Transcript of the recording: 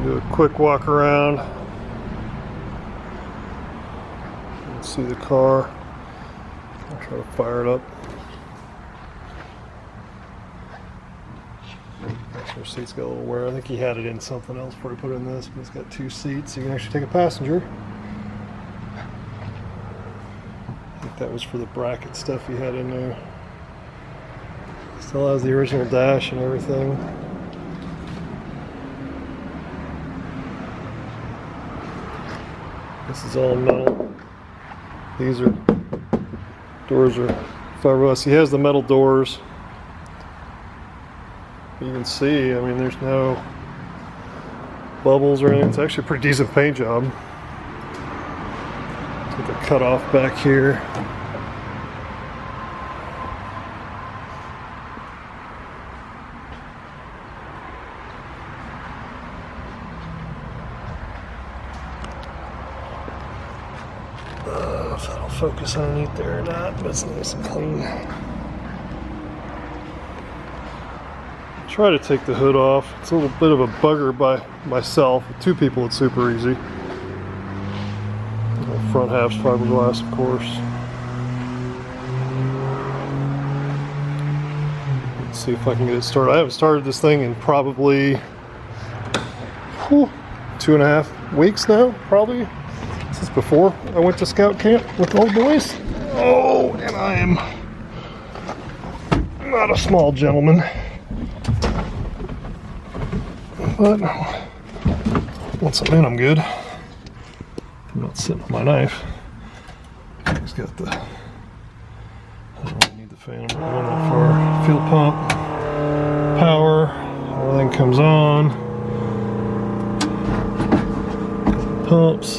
Do a quick walk around. Let's see the car. I'll try to fire it up. Passenger seat's got a little wear. I think he had it in something else before he put it in this, but it's got 2 seats. You can actually take a passenger. I think that was for the bracket stuff he had in there. Still has the original dash and everything. This is all metal. These are doors are fiberglass. He has the metal doors. You can see, I mean, there's no bubbles or anything. It's actually a pretty decent paint job. Take the cut off back here. If that'll focus underneath there or not, but it's nice and clean. Try to take the hood off. It's a little bit of a bugger by myself. With 2 people, it's super easy. The front half's fiberglass, of course. Let's see if I can get it started. I haven't started this thing in probably 2.5 weeks now, probably. This is before I went to scout camp with the old boys. Oh, and I am not a small gentleman. But once I'm in, I'm good. I'm not sitting on my knife. He's got the, I don't really need the fan, I'm not going that far. Fuel pump, power, everything comes on. Pumps.